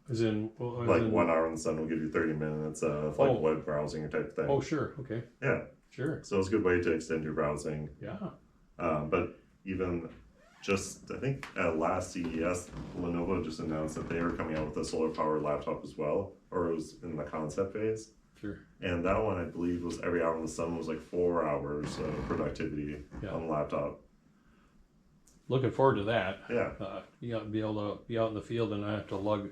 As in, well, as Like in- 1 hour in the sun will give you 30 minutes of like Oh. web browsing type thing. Oh, sure. Okay. Yeah. Sure. So it's a good way to extend your browsing. Yeah. But even just, I think at last CES, Lenovo just announced that they were coming out with a solar powered laptop as well, or it was in the concept phase. Sure. And that one, I believe, was every hour in the sun was like 4 hours of productivity Yeah. on the laptop. Looking forward to that. Yeah. You got to be able to be out in the field and not have to lug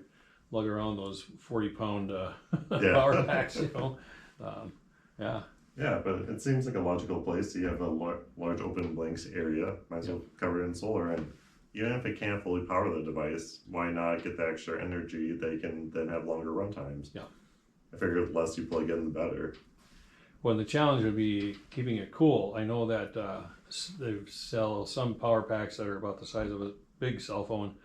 around those 40-pound Yeah. power packs, you know. Yeah. Yeah, but it seems like a logical place. You have a large open blanks area, might as well cover it in solar. And even if it can't fully power the device, why not get the extra energy? They can then have longer run times. Yeah. I figure the less you plug in, the better. Well, the challenge would be keeping it cool. I know that they sell some power packs that are about the size of a big cell phone.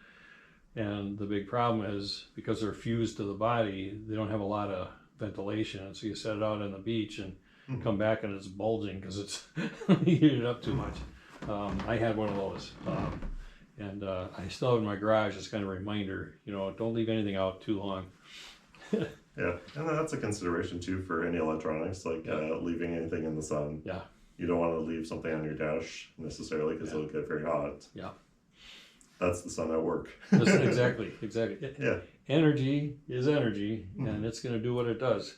And the big problem is because they're fused to the body, they don't have a lot of ventilation. And so you set it out on the beach and come back and it's bulging because it's heated up too much. I had one of those. And I still have it in my garage as kind of a reminder, you know, don't leave anything out too long. Yeah, and that's a consideration too for any electronics, like leaving anything in the sun. Yeah. You don't want to leave something on your dash necessarily because it'll get very hot. Yeah. That's the sun at work. Exactly. Yeah. Energy is energy, and it's going to do what it does.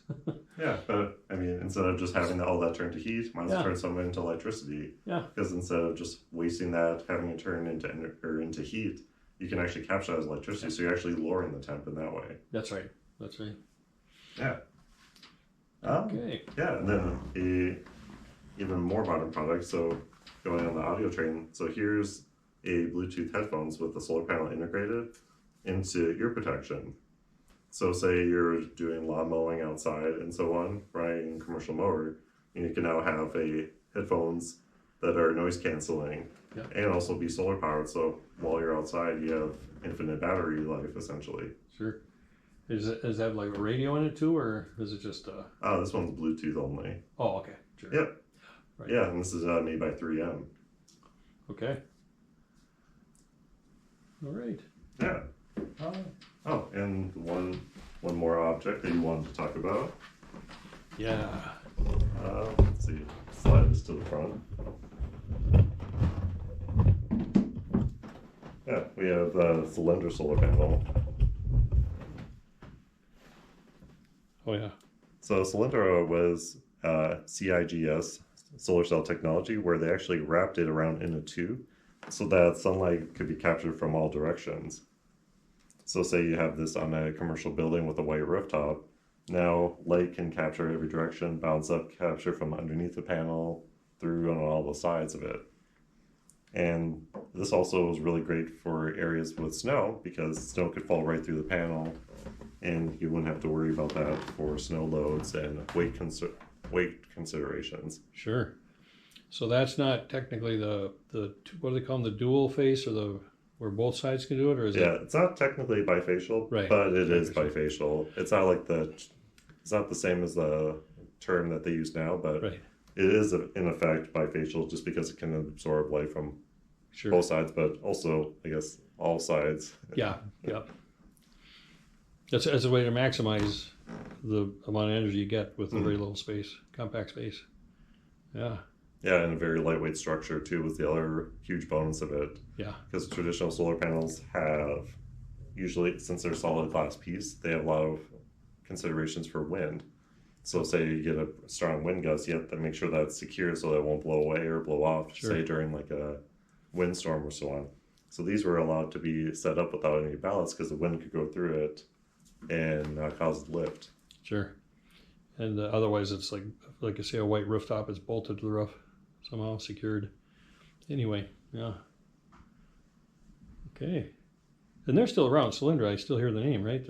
Yeah, but I mean, instead of just having all that turn to heat, might as well Yeah. turn some into electricity. Yeah. Because instead of just wasting that, having it turn into heat, you can actually capture that as electricity. So you're actually lowering the temp in that way. That's right. Yeah. Okay. Yeah, and then a even more modern product. So going on the audio train. So here's a Bluetooth headphones with the solar panel integrated into ear protection. So say you're doing lawn mowing outside and so on, running a commercial mower, and you can now have a headphones that are noise canceling and also be solar powered. So while you're outside, you have infinite battery life essentially. Sure. Is that like a radio in it too, or is it just This one's Bluetooth only. Oh, okay. Sure. Yep. Right. Yeah, and this is made by 3M. Okay. All right. Yeah. Oh, and one more object that you wanted to talk about. Yeah. Let's see. Slide this to the front. Yeah, we have the cylinder solar panel. Oh yeah. So Cylindra was CIGS solar cell technology, where they actually wrapped it around in a tube so that sunlight could be captured from all directions. So say you have this on a commercial building with a white rooftop. Now light can capture every direction, bounce up, capture from underneath the panel, through on all the sides of it. And this also was really great for areas with snow because snow could fall right through the panel and you wouldn't have to worry about that for snow loads and weight considerations. Sure. So that's not technically the what do they call them, the dual face, or where both sides can do it, or is it? Yeah, it's not technically bifacial, Right. but it is bifacial. It's not like it's not the same as the term that they use now, but Right. it is in effect bifacial just because it can absorb light from Sure. both sides, but also, I guess, all sides. Yeah. That's a way to maximize the amount of energy you get with a very little space, compact space. Yeah. Yeah, and a very lightweight structure too was the other huge bonus of it. Yeah. Because traditional solar panels have, usually, since they're solid glass piece, they have a lot of considerations for wind. So say you get a strong wind gust, you have to make sure that it's secure so that it won't blow away or blow off, say during like a windstorm or so on. So these were allowed to be set up without any ballast because the wind could go through it and cause lift. Sure. And otherwise it's like you say, a white rooftop is bolted to the roof, somehow secured. Anyway, yeah. Okay. And they're still around, Solyndra. I still hear the name, right?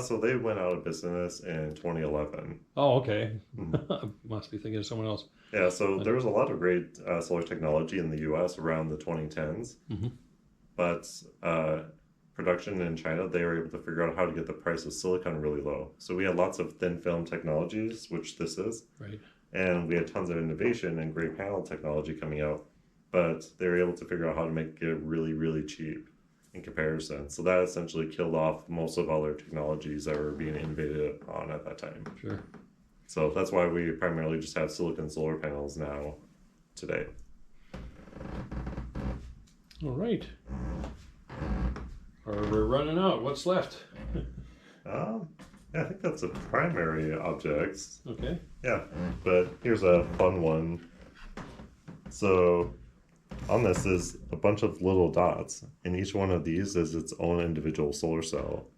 So they went out of business in 2011. Oh, okay. Mhm. Must be thinking of someone else. Yeah, so there was a lot of great solar technology in the US around the 2010s, Mm-hmm. but production in China, they were able to figure out how to get the price of silicon really low. So we had lots of thin film technologies, which this is, Right. and we had tons of innovation and great panel technology coming out, but they were able to figure out how to make it really, really cheap in comparison. So that essentially killed off most of other technologies that were being innovated on at that time. Sure. So that's why we primarily just have silicon solar panels now today. All right. We're running out. What's left? Yeah, I think that's the primary objects. Okay. Yeah, but here's a fun one. So on this is a bunch of little dots, and each one of these is its own individual solar cell.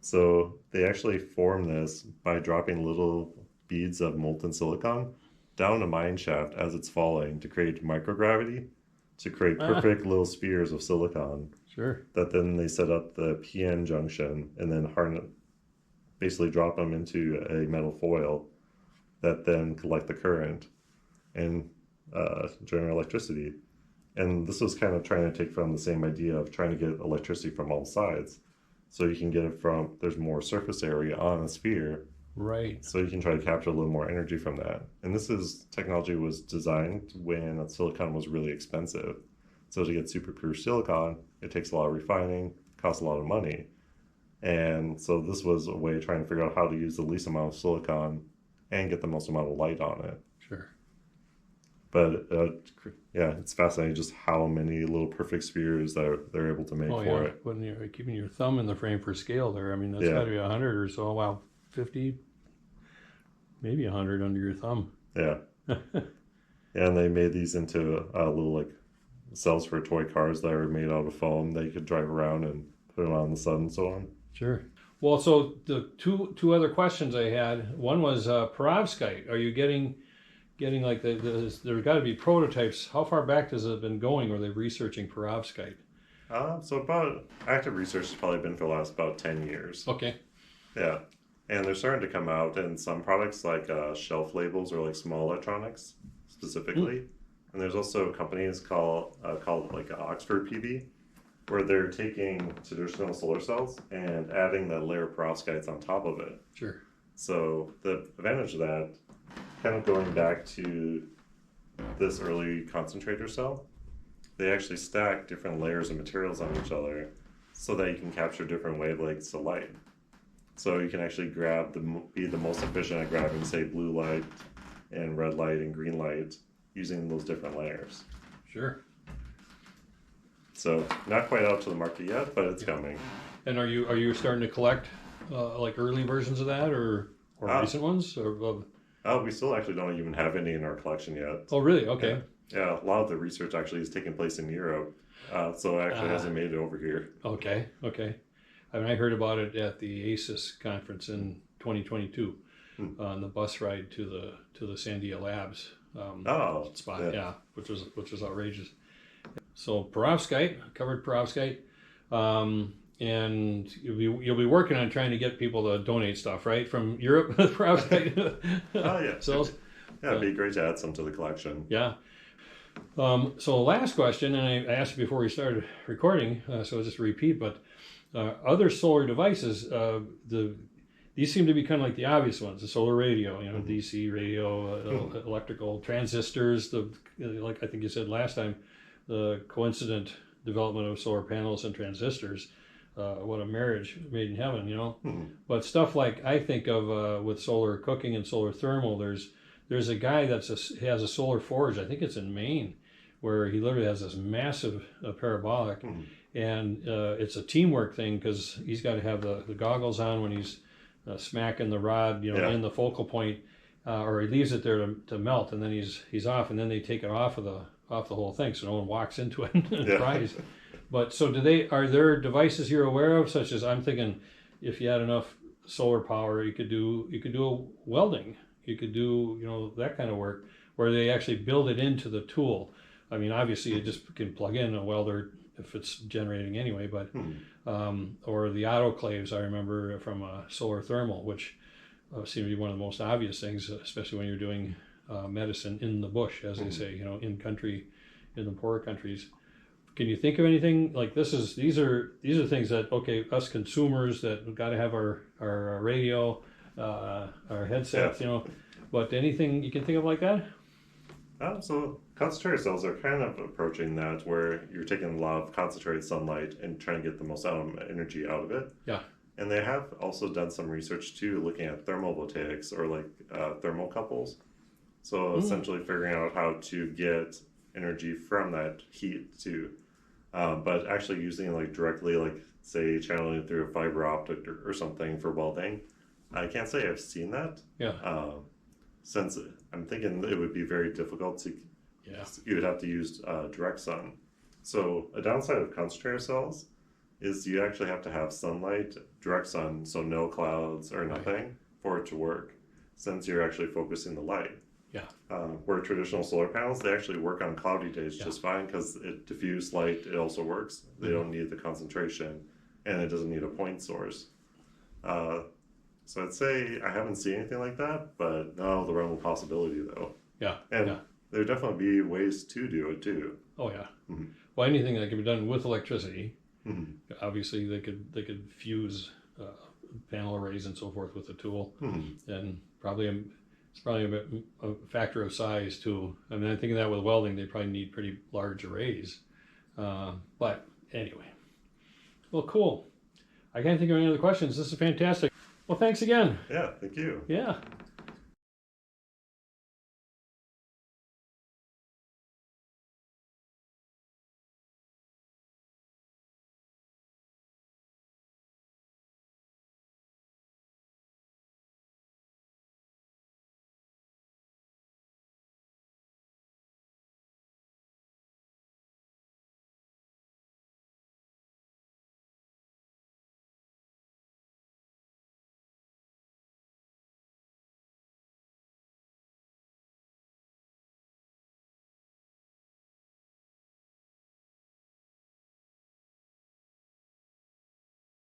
So they actually form this by dropping little beads of molten silicon down a mine shaft as it's falling to create microgravity, to create perfect little spheres of silicon. Sure. That then they set up the PN junction and then basically drop them into a metal foil that then collect the current and generate electricity. And this was kind of trying to take from the same idea of trying to get electricity from all sides. So you can get it from, there's more surface area on a sphere. Right. So you can try to capture a little more energy from that. And technology was designed when silicon was really expensive. So to get super pure silicon, it takes a lot of refining, costs a lot of money. And so this was a way of trying to figure out how to use the least amount of silicon and get the most amount of light on it. Sure. But yeah, it's fascinating just how many little perfect spheres that they're able to make for it. When you're keeping your thumb in the frame for scale there, I mean, that's got to be 100 or so. Wow, 50, maybe 100 under your thumb. Yeah. And they made these into little cells for toy cars that are made out of foam that you could drive around and put them out in the sun and so on. Sure. Well, so the two other questions I had, one was perovskite. Are you getting like there's got to be prototypes? How far back has it been going? Are they researching perovskite? So about active research has probably been for the last about 10 years. Okay. Yeah. And they're starting to come out in some products like shelf labels or like small electronics specifically. And there's also companies called like Oxford PV, where they're taking traditional solar cells and adding the layer of perovskites on top of it. Sure. So the advantage of that, kind of going back to this early concentrator cell, they actually stack different layers of materials on each other so that you can capture different wavelengths of light. So you can actually be the most efficient at grabbing, say, blue light and red light and green light using those different layers. Sure. So not quite out to the market yet, but it's coming. And are you starting to collect like early versions of that or recent ones? We still actually don't even have any in our collection yet. Oh, really? Okay. Yeah, a lot of the research actually is taking place in Europe, so it actually hasn't made it over here. Okay. I mean, I heard about it at the ACES conference in 2022 on the bus ride to the Sandia Labs spot. Yeah, which was outrageous. So perovskite, covered perovskite, and you'll be working on trying to get people to donate stuff, right, from Europe. Perovskite. Yeah. cells. Yeah, it'd be great to add some to the collection. Yeah. So last question, and I asked you before we started recording, so I'll just repeat, but other solar devices, these seem to be kind of like the obvious ones, the solar radio, DC radio, electrical transistors, like I think you said last time, the coincident development of solar panels and transistors, what a marriage made in heaven, But stuff like I think of with solar cooking and solar thermal, there's a guy has a solar forge, I think it's in Maine, where he literally has this massive parabolic, and it's a teamwork thing because he's got to have the goggles on when he's smacking the rod, in the focal point, or he leaves it there to melt, and then he's off, and then they take it off the whole thing, so no one walks into it and tries. But so are there devices you're aware of, such as I'm thinking, if you had enough solar power. You could do welding. You could do, you know, that kind of work where they actually build it into the tool. I mean, obviously you just can plug in a welder if it's generating anyway, but or the autoclaves, I remember from solar thermal, which seemed to be one of the most obvious things, especially when you're doing medicine in the bush, as they say, you know, in the poorer countries. Can you think of anything like this? These are things that, okay, us consumers that we've got to have our radio, our headsets, you know, but anything you can think of like that? So concentrated cells are kind of approaching that, where you're taking a lot of concentrated sunlight and trying to get the most energy out of it. Yeah. And they have also done some research too, looking at thermovoltaics, or like thermocouples. So essentially figuring out how to get energy from that heat too, but actually using it like directly, like say channeling it through a fiber optic or something for welding. I can't say I've seen that. Yeah. Since I'm thinking it would be very difficult to. Yeah. You would have to use direct sun. So a downside of concentrator cells is you actually have to have sunlight, direct sun, so no clouds or nothing for it to work, since you're actually focusing the light. Yeah. Where traditional solar panels, they actually work on cloudy days just fine, because it diffuse light, it also works. They don't need the concentration, and it doesn't need a point source. So I'd say I haven't seen anything like that, but no, the realm of possibility though. Yeah. And there definitely be ways to do it too. Oh yeah. Well, anything that can be done with electricity. Obviously, they could fuse panel arrays and so forth with the tool, and it's probably a factor of size too. I mean, I'm thinking that with welding, they probably need pretty large arrays. But anyway, well, cool. I can't think of any other questions. This is fantastic. Well, thanks again. Yeah, thank you. Yeah.